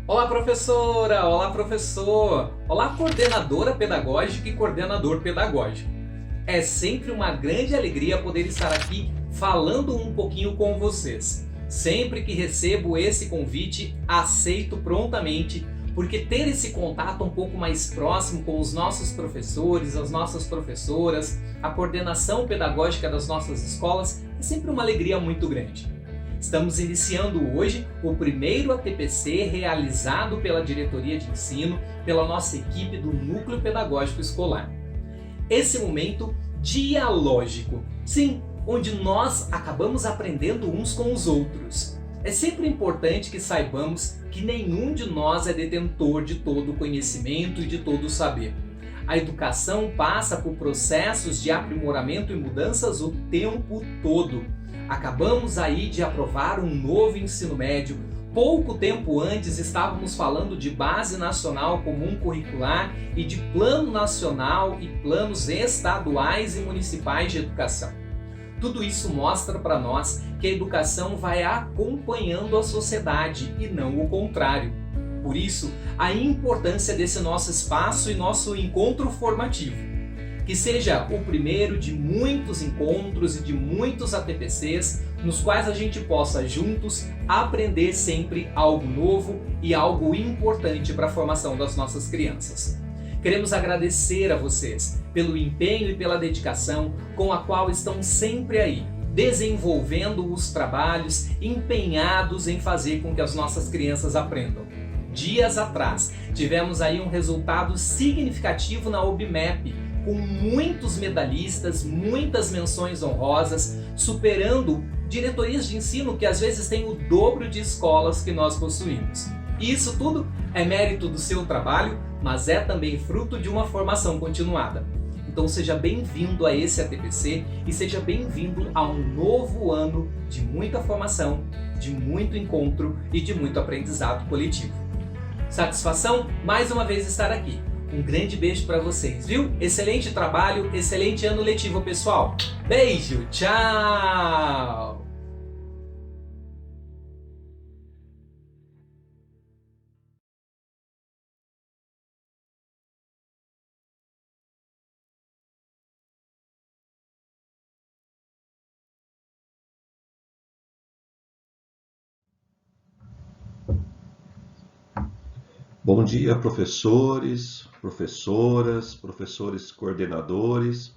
Olá, professora! Olá, professor! Olá, coordenadora pedagógica e coordenador pedagógico. É sempre uma grande alegria poder estar aqui falando um pouquinho com vocês. Sempre que recebo esse convite, aceito prontamente, porque ter esse contato um pouco mais próximo com os nossos professores, as nossas professoras, a coordenação pedagógica das nossas escolas é sempre uma alegria muito grande. Estamos iniciando hoje o primeiro ATPC realizado pela Diretoria de Ensino, pela nossa equipe do Núcleo Pedagógico Escolar. Esse momento dialógico, sim, onde nós acabamos aprendendo uns com os outros. É sempre importante que saibamos que nenhum de nós é detentor de todo o conhecimento e de todo o saber. A educação passa por processos de aprimoramento e mudanças o tempo todo. Acabamos aí de aprovar um novo ensino médio. Pouco tempo antes estávamos falando de Base Nacional Comum Curricular e de Plano Nacional e planos estaduais e municipais de educação. Tudo isso mostra para nós que a educação vai acompanhando a sociedade e não o contrário. Por isso, a importância desse nosso espaço e nosso encontro formativo. Que seja o primeiro de muitos encontros e de muitos ATPCs, nos quais a gente possa juntos aprender sempre algo novo e algo importante para a formação das nossas crianças. Queremos agradecer a vocês pelo empenho e pela dedicação com a qual estão sempre aí, desenvolvendo os trabalhos, empenhados em fazer com que as nossas crianças aprendam. Dias atrás, tivemos aí um resultado significativo na OBMEP, com muitos medalhistas, muitas menções honrosas, superando diretorias de ensino que às vezes têm o dobro de escolas que nós possuímos. E isso tudo é mérito do seu trabalho, mas é também fruto de uma formação continuada. Então seja bem-vindo a esse ATPC e seja bem-vindo a um novo ano de muita formação, de muito encontro e de muito aprendizado coletivo. Satisfação mais uma vez estar aqui. Um grande beijo para vocês, viu? Excelente trabalho, excelente ano letivo, pessoal. Beijo, tchau! Bom dia, professores, professoras, professores coordenadores.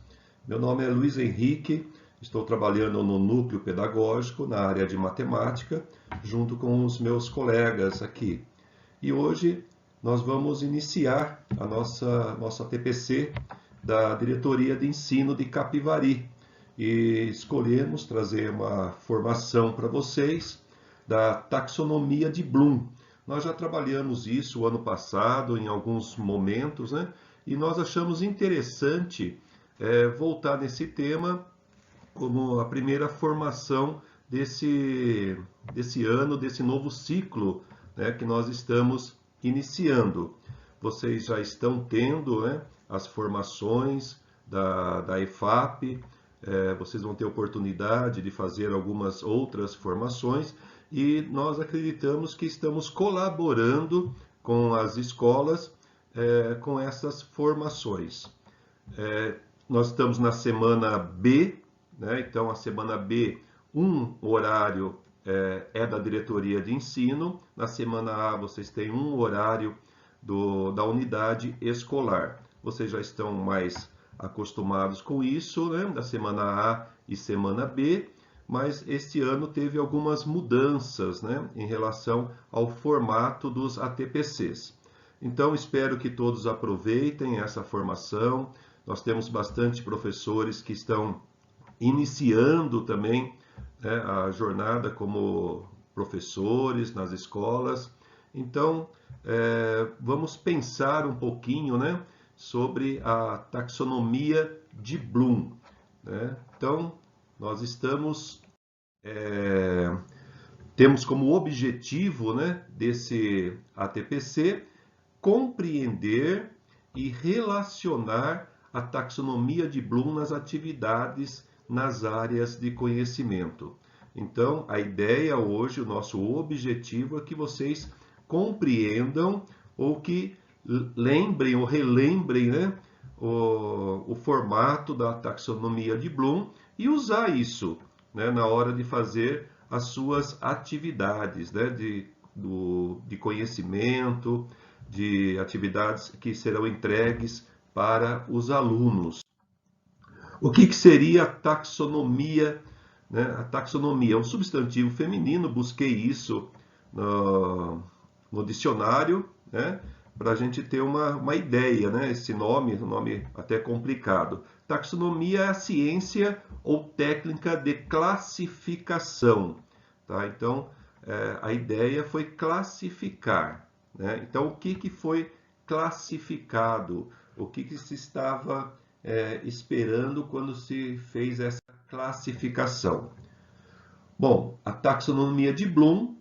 Meu nome é Luiz Henrique, estou trabalhando no núcleo pedagógico na área de matemática, junto com os meus colegas aqui. E hoje nós vamos iniciar a nossa TPC da Diretoria de Ensino de Capivari. E escolhemos trazer uma formação para vocês da taxonomia de Bloom. Nós já trabalhamos isso o ano passado, em alguns momentos, né? E nós achamos interessante voltar nesse tema como a primeira formação desse ano, desse novo ciclo, né, que nós estamos iniciando. Vocês já estão tendo, né, as formações da EFAP, vocês vão ter oportunidade de fazer algumas outras formações, e nós acreditamos que estamos colaborando com as escolas com essas formações. Nós estamos na semana B, né? Então a semana B, um horário é da diretoria de ensino, na semana A vocês têm um horário da unidade escolar. Vocês já estão mais acostumados com isso, né? Da semana A e semana B. Mas este ano teve algumas mudanças, né, em relação ao formato dos ATPCs. Então, espero que todos aproveitem essa formação. Nós temos bastante professores que estão iniciando também, né, a jornada como professores nas escolas. Então, vamos pensar um pouquinho, né, sobre a taxonomia de Bloom, né? Então, nós temos como objetivo, né, desse ATPC compreender e relacionar a taxonomia de Bloom nas atividades nas áreas de conhecimento. Então, a ideia hoje, o nosso objetivo é que vocês compreendam ou que lembrem ou relembrem, né, o formato da taxonomia de Bloom e usar isso, né, na hora de fazer as suas atividades, né, de conhecimento, de atividades que serão entregues para os alunos. O que seria a taxonomia? Né? A taxonomia é um substantivo feminino, busquei isso no dicionário, né? Para a gente ter uma ideia, né? Esse nome, um nome até complicado. Taxonomia é a ciência ou técnica de classificação. Tá? Então, a ideia foi classificar. Né? Então, o que foi classificado? O que se estava esperando quando se fez essa classificação? Bom, a taxonomia de Bloom,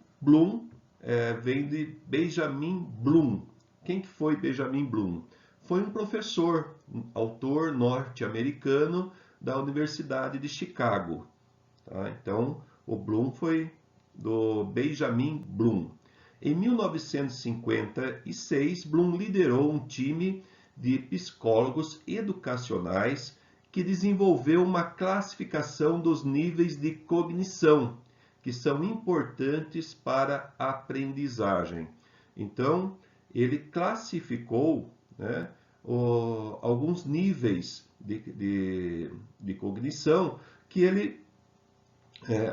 vem de Benjamin Bloom. Quem que foi Benjamin Bloom? Foi um professor, um autor norte-americano da Universidade de Chicago. Tá? Então, o Bloom foi do Benjamin Bloom. Em 1956, Bloom liderou um time de psicólogos educacionais que desenvolveu uma classificação dos níveis de cognição, que são importantes para a aprendizagem. Então, ele classificou, né, alguns níveis de cognição que ele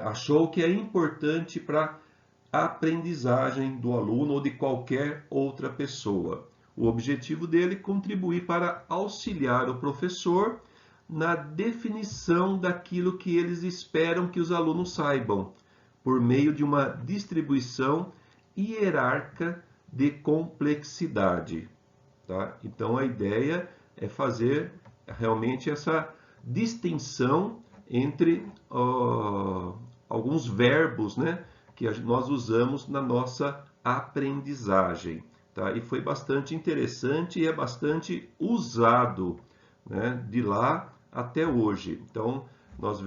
achou que é importante para a aprendizagem do aluno ou de qualquer outra pessoa. O objetivo dele é contribuir para auxiliar o professor na definição daquilo que eles esperam que os alunos saibam, por meio de uma distribuição hierárquica de complexidade. Tá? Então, a ideia é fazer realmente essa distinção entre alguns verbos, né, que nós usamos na nossa aprendizagem. Tá? E foi bastante interessante e é bastante usado, né, de lá até hoje. Então, nós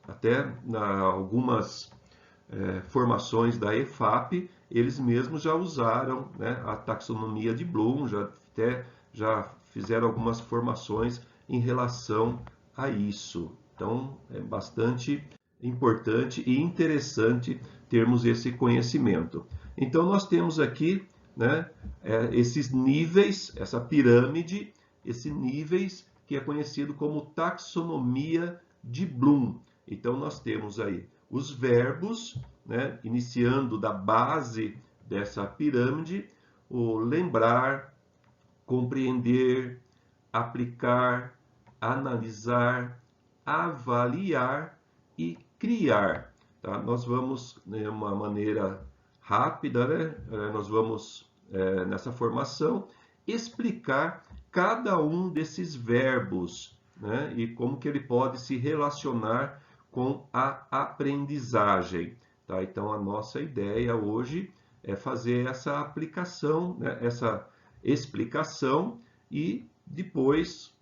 até algumas formações da EFAP, eles mesmos já usaram, né, a taxonomia de Bloom, já fizeram algumas formações em relação a isso. Então, é bastante importante e interessante termos esse conhecimento. Então, nós temos aqui, né, esses níveis, essa pirâmide, esses níveis que é conhecido como taxonomia de Bloom. Então, nós temos aí os verbos, né, iniciando da base dessa pirâmide, o lembrar, compreender, aplicar, analisar, avaliar e criar. Tá? Nós vamos, de uma maneira rápida, né, nós vamos, nessa formação, explicar cada um desses verbos, né, e como que ele pode se relacionar com a aprendizagem. Tá? Então, a nossa ideia hoje é fazer essa aplicação, né, essa explicação e depois,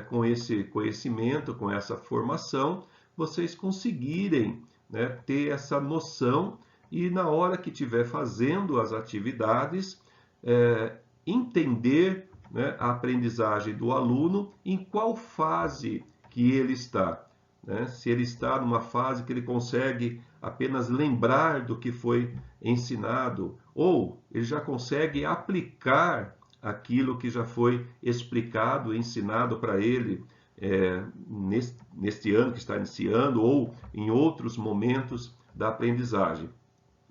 com esse conhecimento, com essa formação, vocês conseguirem, né, ter essa noção e na hora que estiver fazendo as atividades, entender, né, a aprendizagem do aluno, em qual fase que ele está. Né? Se ele está numa fase que ele consegue apenas lembrar do que foi ensinado, ou ele já consegue aplicar aquilo que já foi explicado, ensinado para ele neste ano que está iniciando, ou em outros momentos da aprendizagem.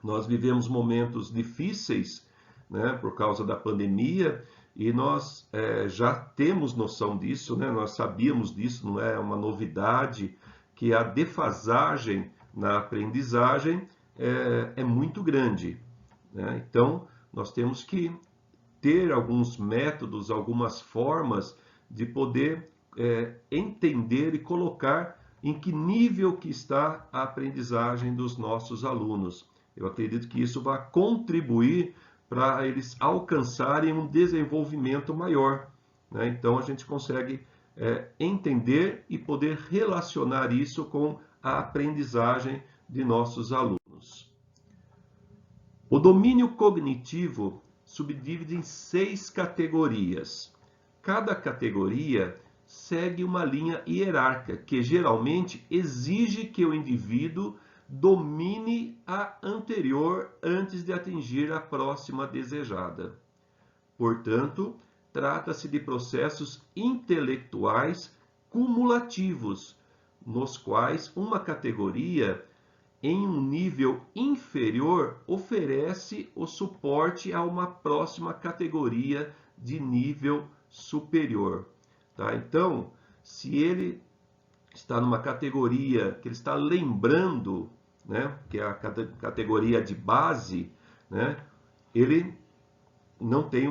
Nós vivemos momentos difíceis, né, por causa da pandemia, e nós já temos noção disso, né? Nós sabíamos disso, não é uma novidade, que a defasagem na aprendizagem é muito grande. Né? Então, nós temos que ter alguns métodos, algumas formas de poder entender e colocar em que nível que está a aprendizagem dos nossos alunos. Eu acredito que isso vai contribuir para eles alcançarem um desenvolvimento maior. Né? Então, a gente consegue entender e poder relacionar isso com a aprendizagem de nossos alunos. O domínio cognitivo subdivide em 6 categorias. Cada categoria segue uma linha hierárquica que geralmente exige que o indivíduo domine a anterior antes de atingir a próxima desejada. Portanto, trata-se de processos intelectuais cumulativos, nos quais uma categoria em um nível inferior oferece o suporte a uma próxima categoria de nível superior. Tá? Então, se ele está numa categoria que ele está lembrando, né, que é a categoria de base, né, ele não tem,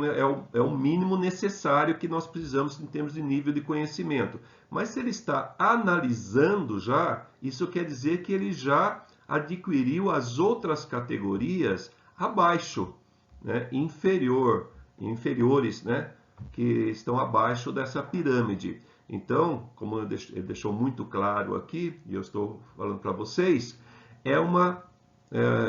é o mínimo necessário que nós precisamos em termos de nível de conhecimento. Mas se ele está analisando já, isso quer dizer que ele já adquiriu as outras categorias abaixo, né, inferiores, né, que estão abaixo dessa pirâmide. Então, como ele deixou muito claro aqui, e eu estou falando para vocês,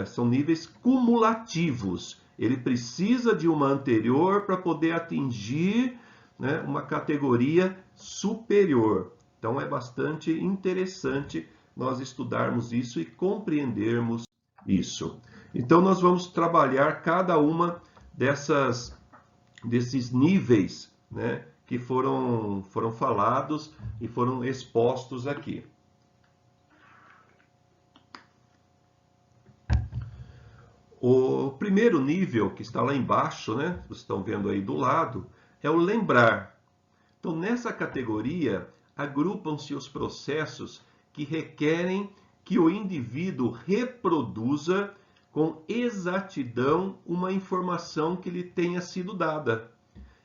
são níveis cumulativos. Ele precisa de uma anterior para poder atingir, né, uma categoria superior. Então, é bastante interessante nós estudarmos isso e compreendermos isso. Então, nós vamos trabalhar cada uma desses níveis, né, que foram falados e foram expostos aqui. O primeiro nível, que está lá embaixo, né, vocês estão vendo aí do lado, é o lembrar. Então, nessa categoria, agrupam-se os processos que requerem que o indivíduo reproduza com exatidão uma informação que lhe tenha sido dada,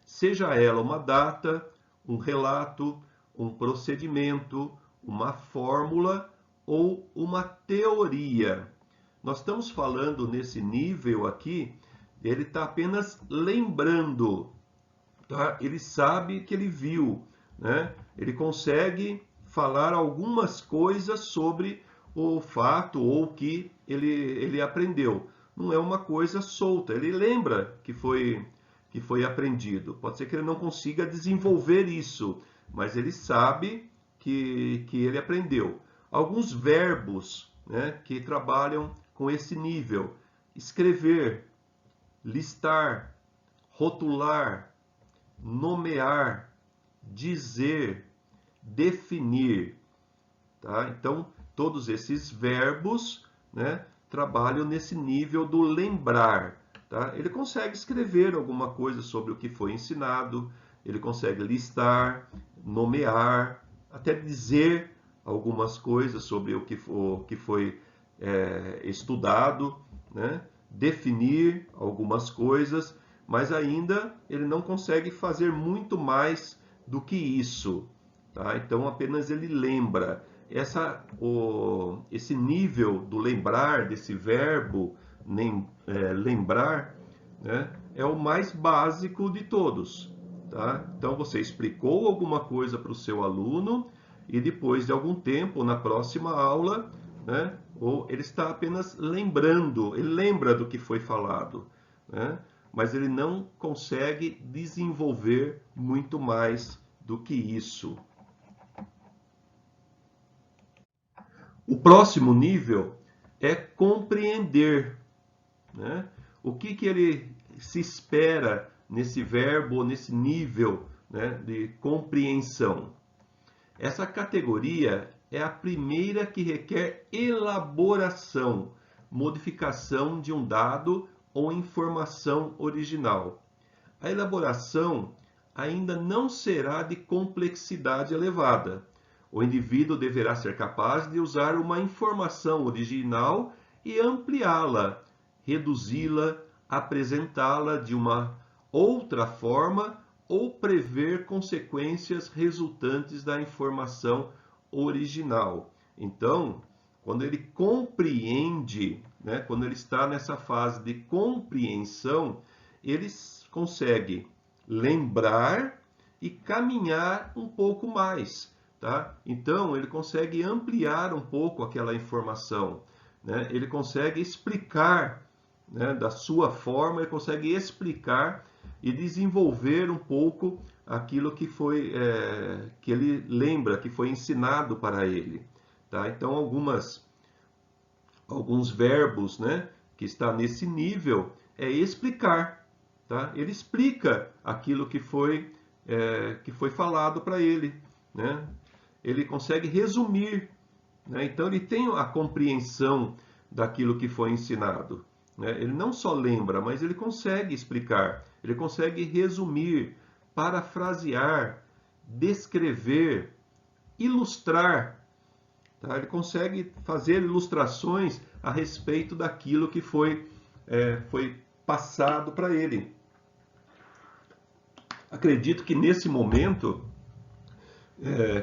seja ela uma data, um relato, um procedimento, uma fórmula ou uma teoria. Nós estamos falando nesse nível aqui, ele está apenas lembrando, tá? Ele sabe que ele viu, né? Ele consegue falar algumas coisas sobre o fato ou o que ele aprendeu. Não é uma coisa solta, ele lembra que foi aprendido. Pode ser que ele não consiga desenvolver isso, mas ele sabe que ele aprendeu. Alguns verbos, né, que trabalham com esse nível: escrever, listar, rotular, nomear, dizer, definir. Tá? Então, todos esses verbos, né, trabalham nesse nível do lembrar. Tá? Ele consegue escrever alguma coisa sobre o que foi ensinado, ele consegue listar, nomear, até dizer algumas coisas sobre o que foi estudado, né? Definir algumas coisas, mas ainda ele não consegue fazer muito mais do que isso. Tá? Então, apenas ele lembra. Esse nível do lembrar, desse verbo lembrar, né, é o mais básico de todos. Tá? Então, você explicou alguma coisa para o seu aluno e depois de algum tempo, na próxima aula, né, ou ele está apenas lembrando, ele lembra do que foi falado, né, mas ele não consegue desenvolver muito mais do que isso. O próximo nível é compreender, né? O que ele se espera nesse verbo, nesse nível, né, de compreensão. Essa categoria é a primeira que requer elaboração, modificação de um dado ou informação original. A elaboração ainda não será de complexidade elevada. O indivíduo deverá ser capaz de usar uma informação original e ampliá-la, reduzi-la, apresentá-la de uma outra forma ou prever consequências resultantes da informação original. Então, quando ele compreende, né, quando ele está nessa fase de compreensão, ele consegue lembrar e caminhar um pouco mais. Tá? Então, ele consegue ampliar um pouco aquela informação, né? Ele consegue explicar né, da sua forma, ele consegue explicar e desenvolver um pouco aquilo que foi que ele lembra, que foi ensinado para ele. Tá? Então, alguns verbos, né, que está nesse nível é explicar. Tá? Ele explica aquilo que foi falado para ele. Né? Ele consegue resumir. Né? Então, ele tem a compreensão daquilo que foi ensinado. Né? Ele não só lembra, mas ele consegue explicar, ele consegue resumir, parafrasear, descrever, ilustrar. Tá? Ele consegue fazer ilustrações a respeito daquilo que foi passado para ele. Acredito que nesse momento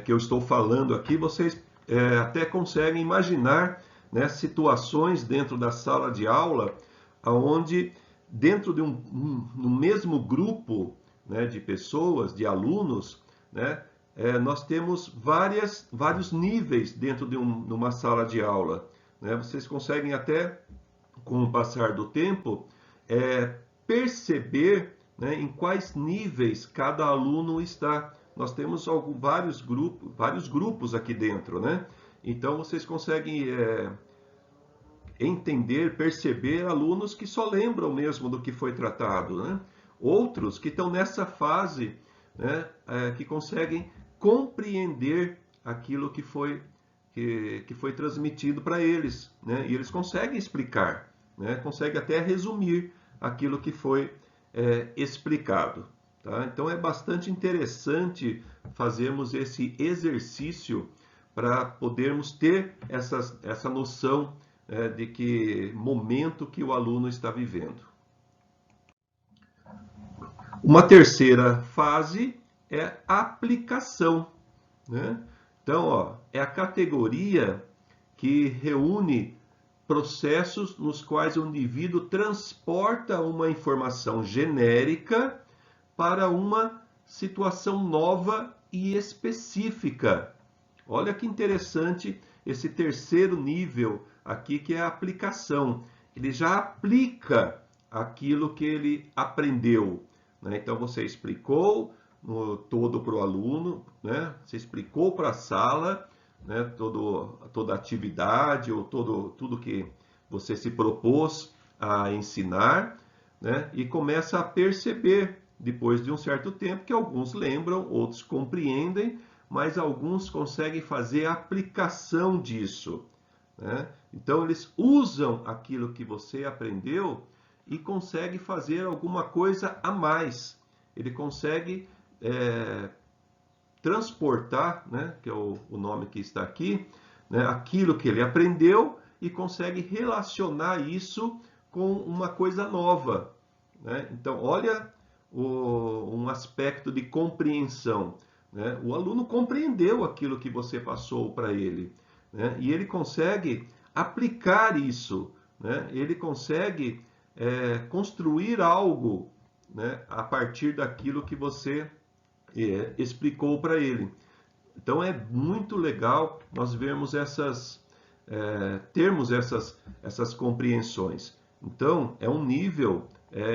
que eu estou falando aqui, vocês até conseguem imaginar, né, situações dentro da sala de aula, onde dentro de no mesmo grupo, né, de pessoas, de alunos, né, nós temos vários níveis dentro de uma sala de aula. Né? Vocês conseguem até, com o passar do tempo, perceber, né, em quais níveis cada aluno está. Nós temos vários grupos aqui dentro, né? Então vocês conseguem entender, perceber alunos que só lembram mesmo do que foi tratado, né? Outros que estão nessa fase, né, que conseguem compreender aquilo que foi transmitido para eles, né? E eles conseguem explicar, né? Conseguem até resumir aquilo que foi explicado. Tá? Então é bastante interessante fazermos esse exercício para podermos ter essa noção de que momento que o aluno está vivendo. Uma terceira fase é a aplicação. Né? Então, é a categoria que reúne processos nos quais o indivíduo transporta uma informação genérica para uma situação nova e específica. Olha que interessante esse terceiro nível aqui, que é a aplicação. Ele já aplica aquilo que ele aprendeu. Né? Então, você explicou todo para o aluno, né? Você explicou para a sala, né, toda a atividade ou tudo que você se propôs a ensinar, né, e começa a perceber, depois de um certo tempo, que alguns lembram, outros compreendem, mas alguns conseguem fazer a aplicação disso. Né? Então, eles usam aquilo que você aprendeu e conseguem fazer alguma coisa a mais. Ele consegue transportar, né, que é o nome que está aqui, né, aquilo que ele aprendeu e consegue relacionar isso com uma coisa nova. Né? Então, olha um aspecto de compreensão. Né? O aluno compreendeu aquilo que você passou para ele, né? E ele consegue aplicar isso, né? Ele consegue construir algo, né, a partir daquilo que você explicou para ele. Então é muito legal nós vermos termos essas compreensões. Então é um nível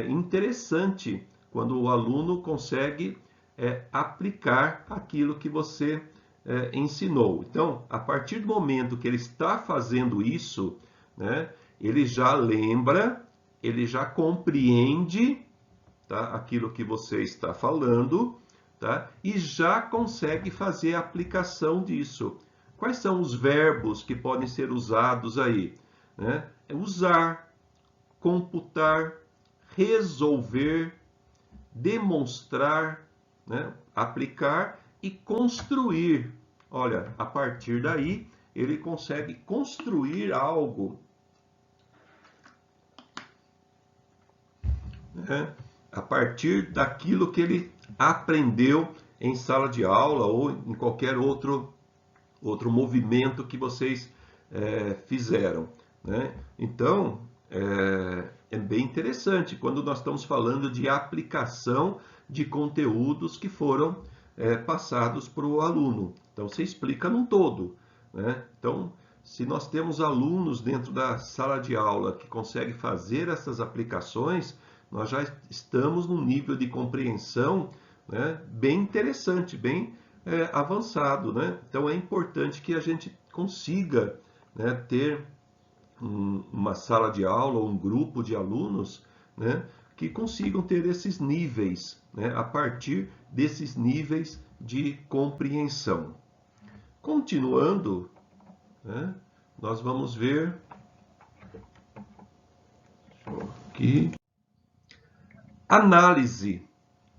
interessante quando o aluno consegue aplicar aquilo que você ensinou. Então, a partir do momento que ele está fazendo isso, né, ele já lembra, ele já compreende, tá, aquilo que você está falando, tá, e já consegue fazer a aplicação disso. Quais são os verbos que podem ser usados aí? Né? É usar, computar, resolver, demonstrar, né? Aplicar e construir. Olha, a partir daí ele consegue construir algo, né? A partir daquilo que ele aprendeu em sala de aula ou em qualquer outro movimento que vocês fizeram. Né? Então, é bem interessante quando nós estamos falando de aplicação de conteúdos que foram passados para o aluno. Então, você explica num todo. Né? Então, Se nós temos alunos dentro da sala de aula que conseguem fazer essas aplicações, nós já estamos num nível de compreensão, né, bem interessante, bem avançado, né? Então é importante que a gente consiga, né, ter uma sala de aula ou um grupo de alunos, né, que consigam ter esses níveis, né, a partir desses níveis de compreensão. Continuando, né, nós vamos ver aqui análise,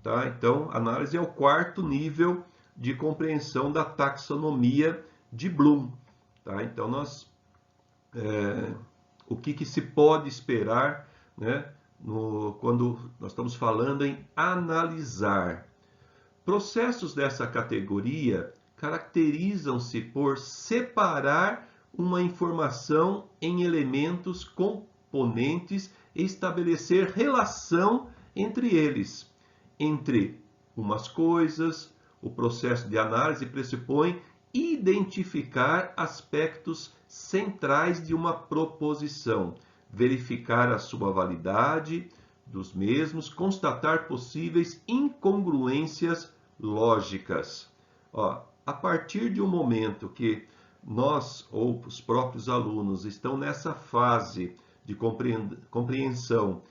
tá? Então, análise é o quarto nível de compreensão da taxonomia de Bloom, tá? Então, o que se pode esperar, né, quando nós estamos falando em analisar? Processos dessa categoria caracterizam-se por separar uma informação em elementos componentes e estabelecer relação entre eles. Entre umas coisas, o processo de análise pressupõe identificar aspectos centrais de uma proposição, verificar a sua validade dos mesmos, constatar possíveis incongruências lógicas. A partir de um momento que nós ou os próprios alunos estão nessa fase de compreensão,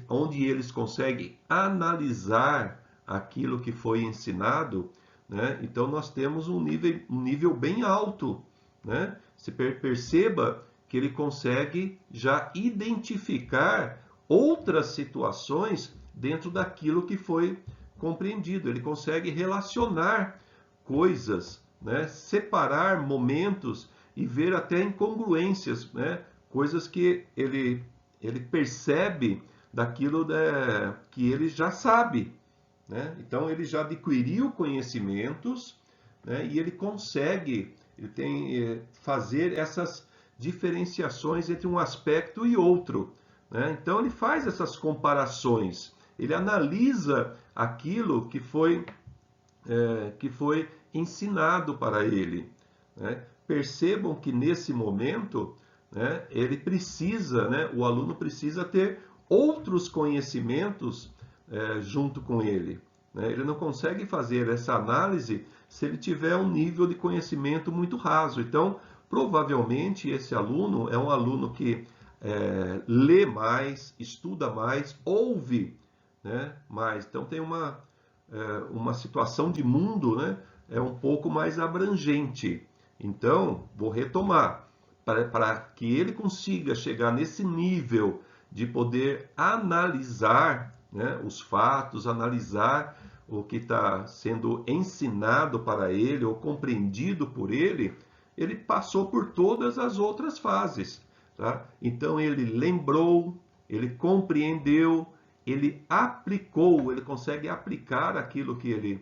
onde eles conseguem analisar aquilo que foi ensinado, né? Então nós temos um nível bem alto, né? Se perceba que ele consegue já identificar outras situações dentro daquilo que foi compreendido. Ele consegue relacionar coisas, né? Separar momentos e ver até incongruências, né? Coisas que ele percebe daquilo que ele já sabe, né? Então ele já adquiriu conhecimentos, né? E ele consegue fazer essas diferenciações entre um aspecto e outro, né? Então ele faz essas comparações, ele analisa aquilo que foi ensinado para ele, né? Percebam que nesse momento, né, ele precisa, né, o aluno precisa ter outros conhecimentos junto com ele, né? Ele não consegue fazer essa análise se ele tiver um nível de conhecimento muito raso. Então, provavelmente esse aluno é um aluno que lê mais, estuda mais, ouve, né, mais. Então tem uma situação de mundo, né, um pouco mais abrangente. Então, vou retomar. Para que ele consiga chegar nesse nível de poder analisar, né, os fatos, analisar o que está sendo ensinado para ele ou compreendido por ele, ele passou por todas as outras fases, tá? Então ele lembrou, ele compreendeu, ele aplicou, ele consegue aplicar aquilo que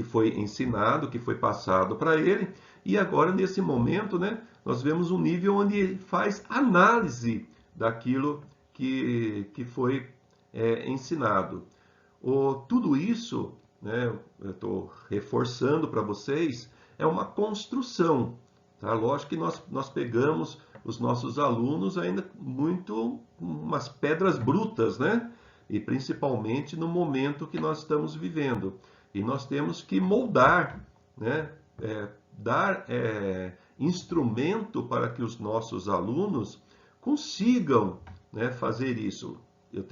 foi ensinado, que foi passado para ele, e agora nesse momento, né, nós vemos um nível onde ele faz análise daquilo que foi ensinado. Tudo isso, né, eu estou reforçando para vocês, é uma construção, tá? Lógico que nós pegamos os nossos alunos ainda muito umas pedras brutas, né? E principalmente no momento que nós estamos vivendo. E nós temos que moldar, né? Dar instrumento para que os nossos alunos consigam, né, fazer isso. Eu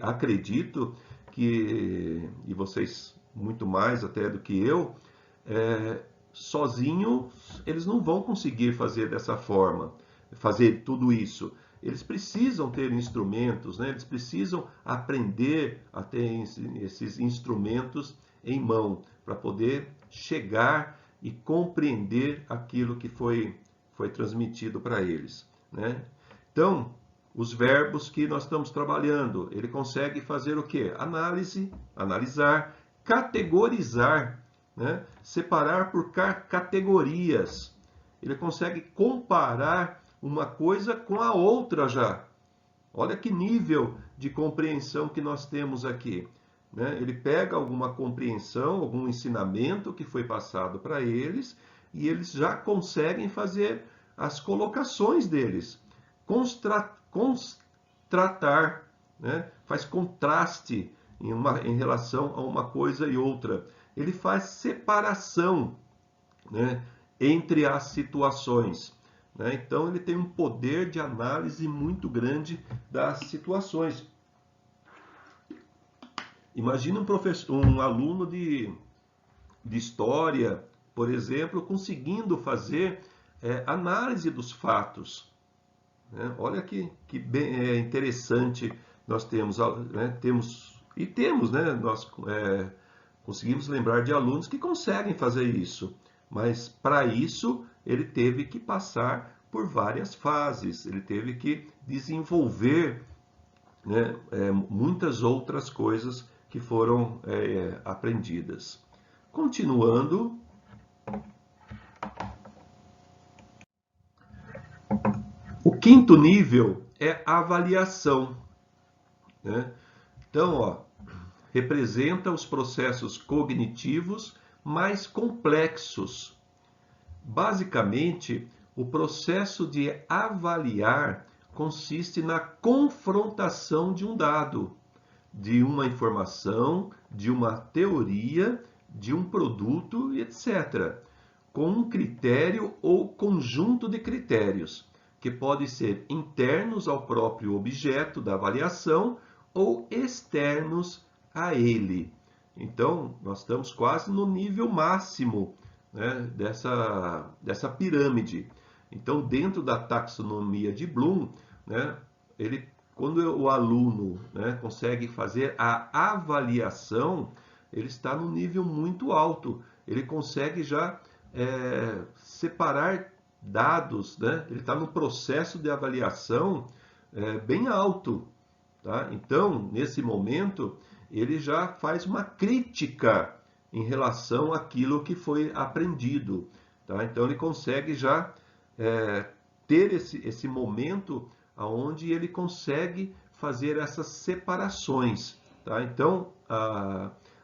acredito que, e vocês muito mais até do que eu, sozinhos eles não vão conseguir fazer dessa forma, fazer tudo isso. Eles precisam ter instrumentos, né? Eles precisam aprender a ter esses instrumentos em mão para poder chegar e compreender aquilo que foi transmitido para eles, né? Então, os verbos que nós estamos trabalhando, ele consegue fazer o quê? Análise, analisar, categorizar, né? Separar por categorias. Ele consegue comparar uma coisa com a outra já. Olha que nível de compreensão que nós temos aqui, né? Ele pega alguma compreensão, algum ensinamento que foi passado para eles, e eles já conseguem fazer as colocações deles, constratar, né? Faz contraste em relação a uma coisa e outra. Ele faz separação, né, entre as situações, né? Então ele tem um poder de análise muito grande das situações. Imagina um aluno de história, por exemplo, conseguindo fazer análise dos fatos, né? Olha que bem interessante nós temos, né? Temos, né? Nós conseguimos lembrar de alunos que conseguem fazer isso, mas para isso ele teve que passar por várias fases, ele teve que desenvolver, né, muitas outras coisas que foram aprendidas. Continuando, o quinto nível é a avaliação, né? Então, ó, representa os processos cognitivos mais complexos. Basicamente, o processo de avaliar consiste na confrontação de um dado, de uma informação, de uma teoria, de um produto, etc., com um critério ou conjunto de critérios, que podem ser internos ao próprio objeto da avaliação ou externos a ele. Então, nós estamos quase no nível máximo, né, dessa pirâmide. Então, dentro da taxonomia de Bloom, né, quando o aluno, né, consegue fazer a avaliação, ele está no nível muito alto. Ele consegue já separar dados, né? Ele está no processo de avaliação bem alto. Tá? Então, nesse momento, ele já faz uma crítica em relação àquilo que foi aprendido. Tá? Então, ele consegue já ter esse momento onde ele consegue fazer essas separações. Tá? Então,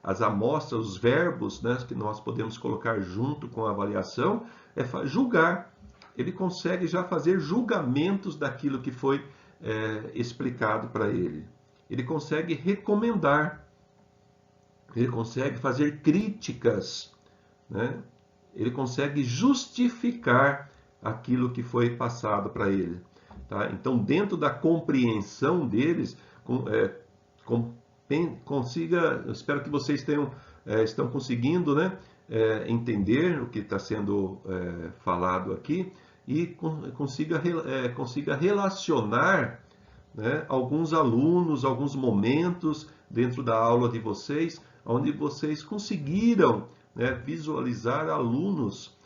as amostras, os verbos, né, que nós podemos colocar junto com a avaliação, é julgar. Ele consegue já fazer julgamentos daquilo que foi explicado para ele. Ele consegue recomendar. Ele consegue fazer críticas, né? Ele consegue justificar aquilo que foi passado para ele. Tá? Então, dentro da compreensão deles, eu espero que vocês estão conseguindo, né, entender o que está sendo falado aqui e consiga relacionar, né, alguns alunos, alguns momentos dentro da aula de vocês, onde vocês conseguiram, né, visualizar alunos,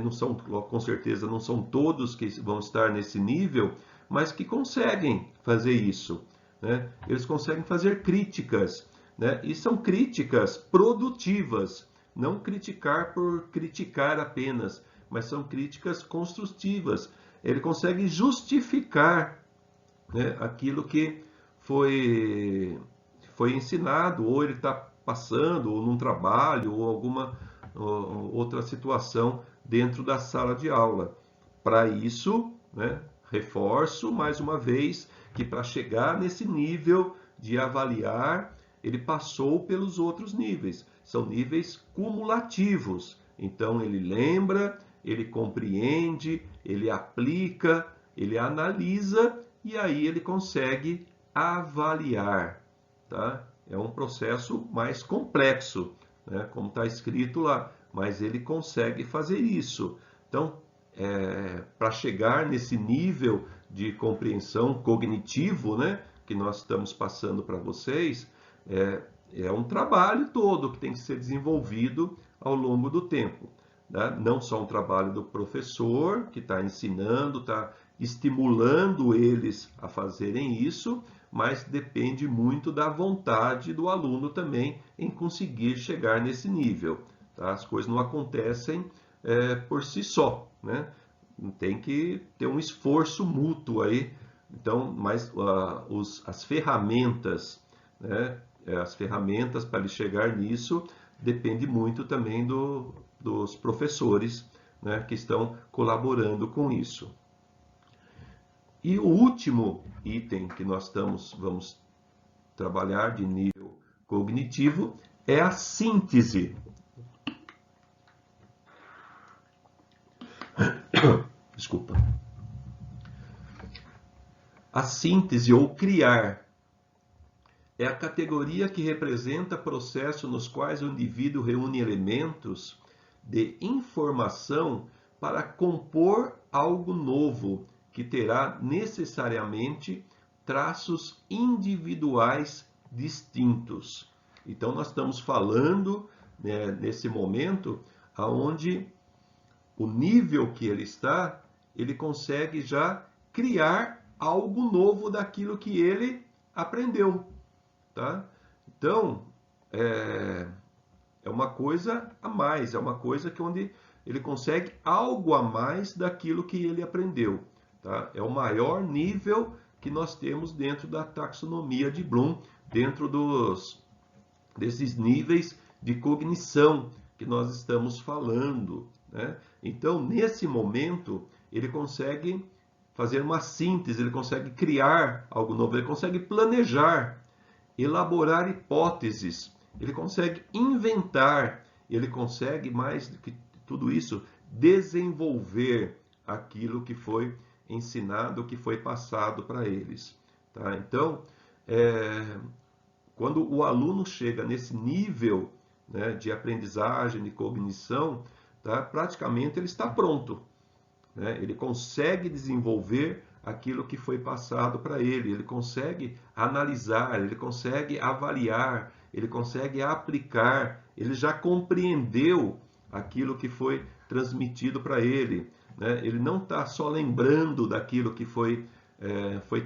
não são, com certeza não são todos que vão estar nesse nível, mas que conseguem fazer isso, né? Eles conseguem fazer críticas, né? E são críticas produtivas, não criticar por criticar apenas, mas são críticas construtivas. Ele consegue justificar, né, aquilo que foi ensinado, ou ele está passando, ou num trabalho, ou alguma outra situação dentro da sala de aula. Para isso, né, reforço mais uma vez que para chegar nesse nível de avaliar, ele passou pelos outros níveis. São níveis cumulativos. Então ele lembra, ele compreende, ele aplica, ele analisa e aí ele consegue avaliar. Tá? É um processo mais complexo, né? Como está escrito lá, mas ele consegue fazer isso. Então, para chegar nesse nível de compreensão cognitivo, né, que nós estamos passando para vocês, é um trabalho todo que tem que ser desenvolvido ao longo do tempo. Né? Não só um trabalho do professor, que está ensinando, está estimulando eles a fazerem isso, mas depende muito da vontade do aluno também em conseguir chegar nesse nível. Tá? As coisas não acontecem por si só, né? Tem que ter um esforço mútuo aí. Então, mas as ferramentas, né? As ferramentas para ele chegar nisso depende muito também dos professores, né, que estão colaborando com isso. E o último item que nós vamos trabalhar de nível cognitivo é a síntese. Desculpa. A síntese ou criar é a categoria que representa processos nos quais o indivíduo reúne elementos de informação para compor algo novo, que terá necessariamente traços individuais distintos. Então, nós estamos falando, né, nesse momento, onde o nível que ele está, ele consegue já criar algo novo daquilo que ele aprendeu. Tá? Então, é uma coisa a mais, é uma coisa que onde ele consegue algo a mais daquilo que ele aprendeu. Tá? É o maior nível que nós temos dentro da taxonomia de Bloom, dentro desses níveis de cognição que nós estamos falando, né? Então, nesse momento, ele consegue fazer uma síntese, ele consegue criar algo novo, ele consegue planejar, elaborar hipóteses, ele consegue inventar, ele consegue, mais do que tudo isso, desenvolver aquilo que foi ensinado, que foi passado para eles. Tá? Então, quando o aluno chega nesse nível, né, de aprendizagem, de cognição, tá, praticamente ele está pronto. Né? Ele consegue desenvolver aquilo que foi passado para ele, ele consegue analisar, ele consegue avaliar, ele consegue aplicar, ele já compreendeu aquilo que foi transmitido para ele. Né? Ele não está só lembrando daquilo que foi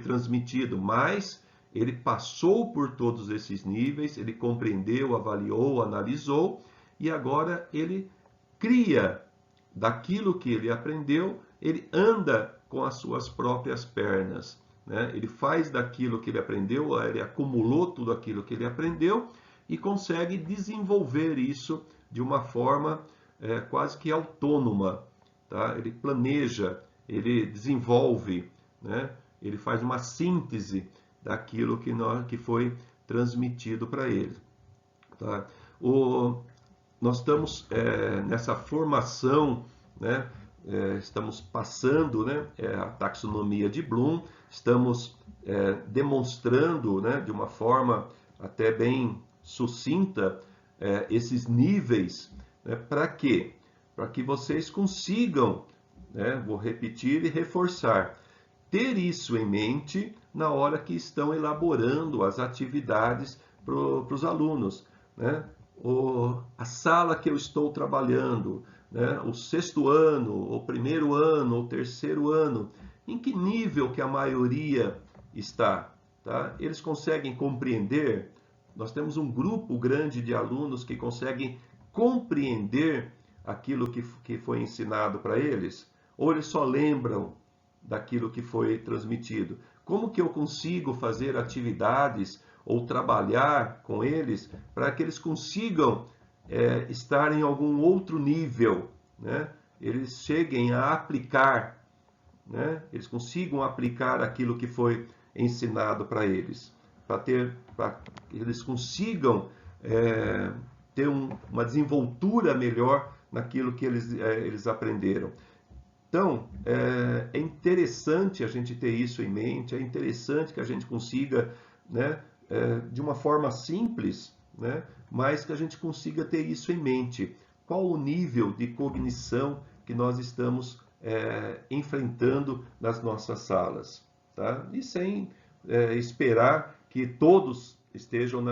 transmitido, mas ele passou por todos esses níveis, ele compreendeu, avaliou, analisou, e agora ele cria daquilo que ele aprendeu, ele anda com as suas próprias pernas. Né? Ele faz daquilo que ele aprendeu, ele acumulou tudo aquilo que ele aprendeu e consegue desenvolver isso de uma forma quase que autônoma. Tá? Ele planeja, ele desenvolve, né? Ele faz uma síntese daquilo que foi transmitido para ele. Tá? Nós estamos nessa formação, né? Estamos passando, né, a taxonomia de Bloom, estamos demonstrando, né, de uma forma até bem sucinta esses níveis, né, para quê? Para que vocês consigam, né, vou repetir e reforçar, ter isso em mente na hora que estão elaborando as atividades para os alunos. Né? A sala que eu estou trabalhando, né? O 6º ano, o 1º ano, o 3º ano, em que nível que a maioria está? Tá? Eles conseguem compreender? Nós temos um grupo grande de alunos que conseguem compreender aquilo que foi ensinado para eles? Ou eles só lembram daquilo que foi transmitido? Como que eu consigo fazer atividades ou trabalhar com eles para que eles consigam estar em algum outro nível, né? Eles cheguem a aplicar, né? Eles consigam aplicar aquilo que foi ensinado para eles, para que eles consigam ter uma desenvoltura melhor naquilo que eles aprenderam. Então, é interessante a gente ter isso em mente, é interessante que a gente consiga, né, de uma forma simples, né, mas que a gente consiga ter isso em mente. Qual o nível de cognição que nós estamos enfrentando nas nossas salas? Tá? E sem esperar que todos estejam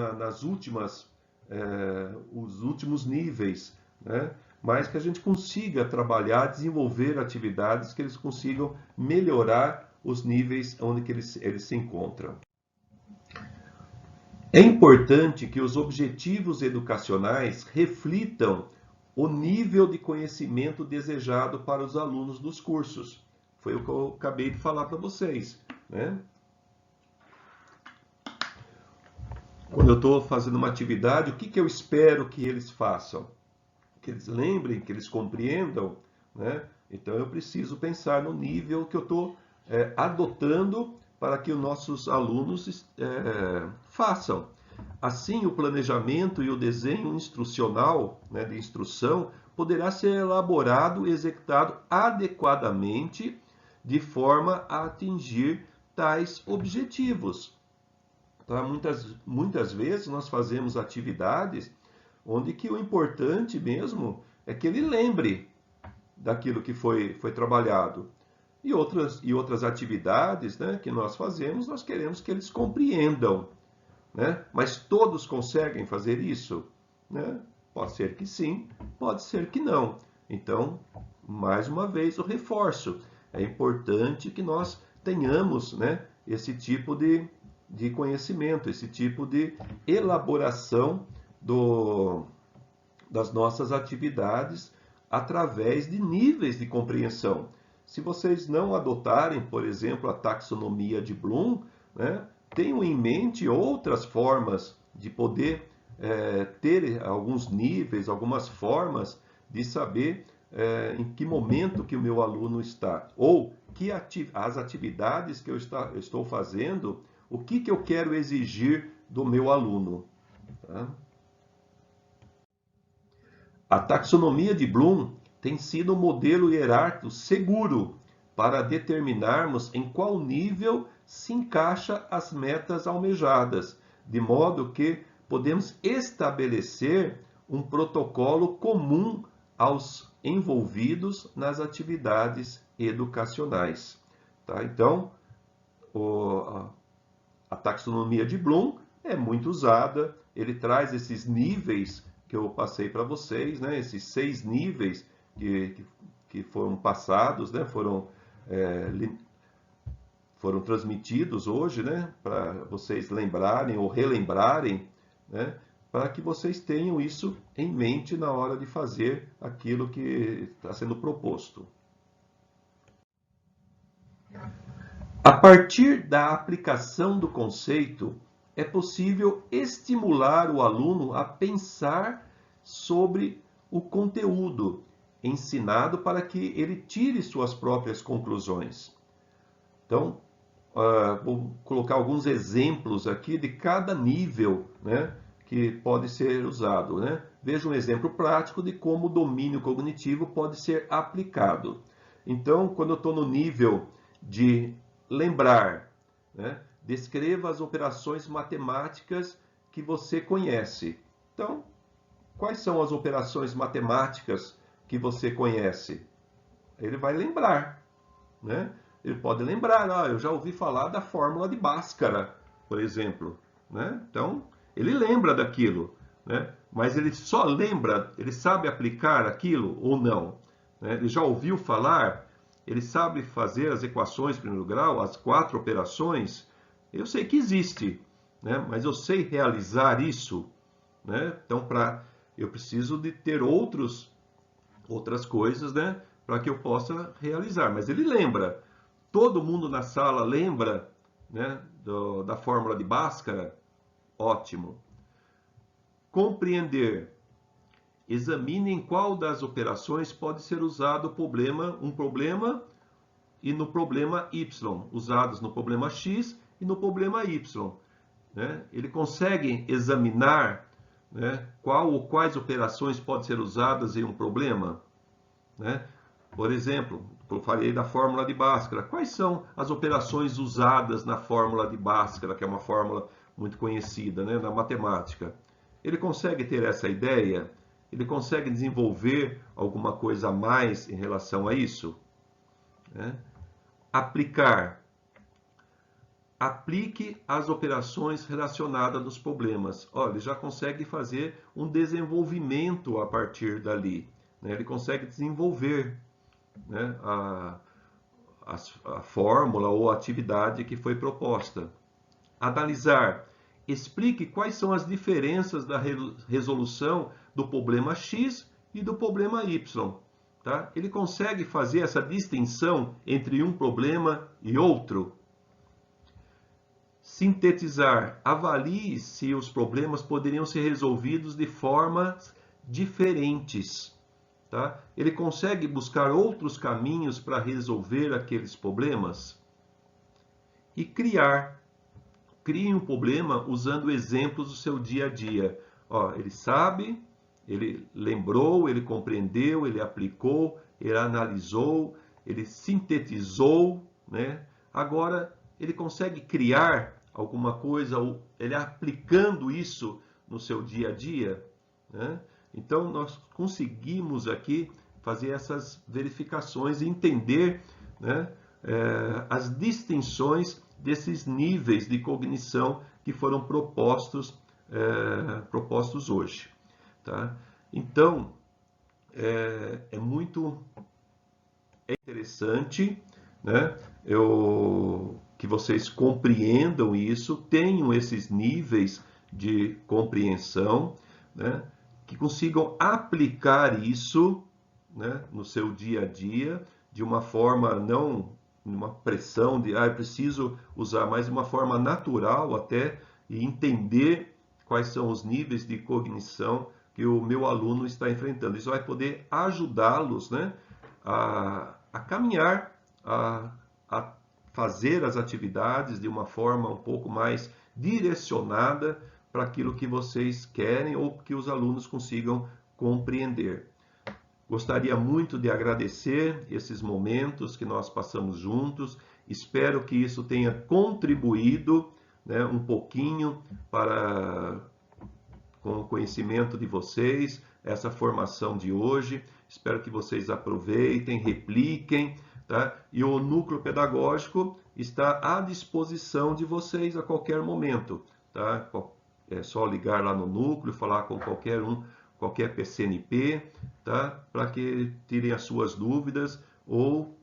os últimos níveis, né? Mas que a gente consiga trabalhar, desenvolver atividades que eles consigam melhorar os níveis onde que eles se encontram. É importante que os objetivos educacionais reflitam o nível de conhecimento desejado para os alunos dos cursos. Foi o que eu acabei de falar para vocês, né? Quando eu estou fazendo uma atividade, o que eu espero que eles façam? Que eles lembrem, que eles compreendam, né? Então eu preciso pensar no nível que eu estou adotando para que os nossos alunos façam. Assim, o planejamento e o desenho instrucional, né, de instrução, poderá ser elaborado e executado adequadamente de forma a atingir tais objetivos. Tá? Muitas vezes nós fazemos atividades onde que o importante mesmo é que ele lembre daquilo que foi trabalhado. E outras atividades, né, que nós fazemos, nós queremos que eles compreendam. Né? Mas todos conseguem fazer isso? Né? Pode ser que sim, pode ser que não. Então, mais uma vez, eu reforço. É importante que nós tenhamos, né, esse tipo de conhecimento, esse tipo de elaboração das nossas atividades através de níveis de compreensão. Se vocês não adotarem, por exemplo, a taxonomia de Bloom, né, tenham em mente outras formas de poder ter alguns níveis, algumas formas de saber em que momento que o meu aluno está, ou que as atividades que eu estou fazendo, o que eu quero exigir do meu aluno. Tá? A taxonomia de Bloom tem sido um modelo hierárquico seguro para determinarmos em qual nível se encaixa as metas almejadas, de modo que podemos estabelecer um protocolo comum aos envolvidos nas atividades educacionais. Tá? Então, a taxonomia de Bloom é muito usada, ele traz esses níveis que eu passei para vocês, né? Esses 6 níveis que foram passados, né? Foram transmitidos hoje, né? Para vocês lembrarem ou relembrarem, né? Para que vocês tenham isso em mente na hora de fazer aquilo que está sendo proposto. A partir da aplicação do conceito, é possível estimular o aluno a pensar sobre o conteúdo ensinado para que ele tire suas próprias conclusões. Então, vou colocar alguns exemplos aqui de cada nível, né, que pode ser usado. Né? Veja um exemplo prático de como o domínio cognitivo pode ser aplicado. Então, quando eu estou no nível de lembrar, né? Descreva as operações matemáticas que você conhece. Então, quais são as operações matemáticas que você conhece? Ele vai lembrar, né? Ele pode lembrar, eu já ouvi falar da fórmula de Bhaskara, por exemplo, né? Então, ele lembra daquilo, né? Mas ele só lembra, ele sabe aplicar aquilo ou não, né? Ele já ouviu falar, ele sabe fazer as equações de primeiro grau, as 4 operações. Eu sei que existe, né? Mas eu sei realizar isso, né? Então, eu preciso de ter outras coisas, né? Para que eu possa realizar. Mas ele lembra. Todo mundo na sala lembra, né? Da fórmula de Bhaskara? Ótimo. Compreender. Examine em qual das operações pode ser usado um problema e no problema Y, usados no problema X e no problema Y. Né? Ele consegue examinar, né, qual ou quais operações podem ser usadas em um problema. Né? Por exemplo, eu falei da fórmula de Bhaskara. Quais são as operações usadas na fórmula de Bhaskara, que é uma fórmula muito conhecida, né, na matemática? Ele consegue ter essa ideia? Ele consegue desenvolver alguma coisa a mais em relação a isso? Né? Aplicar. Aplique as operações relacionadas nos problemas. Olha, ele já consegue fazer um desenvolvimento a partir dali. Né? Ele consegue desenvolver, né, a fórmula ou a atividade que foi proposta. Analisar. Explique quais são as diferenças da resolução do problema X e do problema Y. Tá? Ele consegue fazer essa distinção entre um problema e outro. Sintetizar. Avalie se os problemas poderiam ser resolvidos de formas diferentes. tá? Ele consegue buscar outros caminhos para resolver aqueles problemas e criar. Crie um problema usando exemplos do seu dia a dia. Ó, ele sabe, ele lembrou, ele compreendeu, ele aplicou, ele analisou, ele sintetizou, né? Agora ele consegue criar alguma coisa, ele aplicando isso no seu dia a dia, né? Então nós conseguimos aqui fazer essas verificações e entender, né, as distinções desses níveis de cognição que foram propostos hoje, tá? Então é muito interessante, né, que vocês compreendam isso, tenham esses níveis de compreensão, né, que consigam aplicar isso, né, no seu dia a dia, de uma forma não uma pressão de eu preciso usar, mas de uma forma natural até, e entender quais são os níveis de cognição que o meu aluno está enfrentando. Isso vai poder ajudá-los, né, a caminhar, a fazer as atividades de uma forma um pouco mais direcionada para aquilo que vocês querem ou que os alunos consigam compreender. Gostaria muito de agradecer esses momentos que nós passamos juntos. Espero que isso tenha contribuído, né, um pouquinho com o conhecimento de vocês, essa formação de hoje. Espero que vocês aproveitem, repliquem, tá? E o núcleo pedagógico está à disposição de vocês a qualquer momento, tá? É só ligar lá no núcleo, falar com qualquer PCNP, tá? Para que tirem as suas dúvidas ou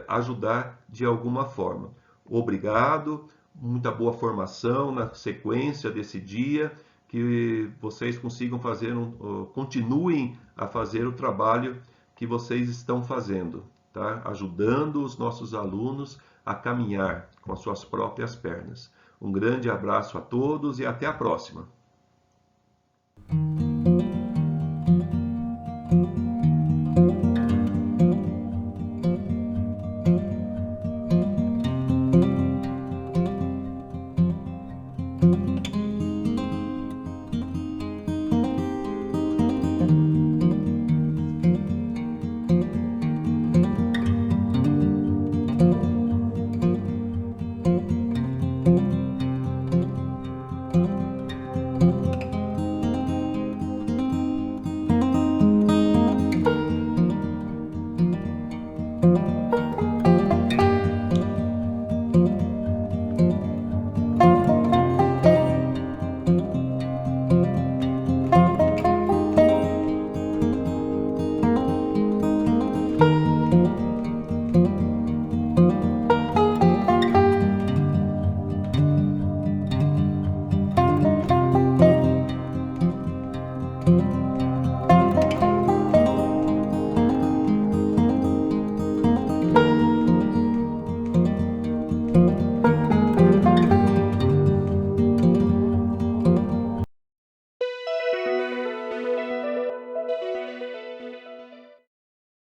ajudar de alguma forma. Obrigado, muita boa formação na sequência desse dia, que vocês consigam continuem a fazer o trabalho que vocês estão fazendo, tá? Ajudando os nossos alunos a caminhar com as suas próprias pernas. Um grande abraço a todos e até a próxima.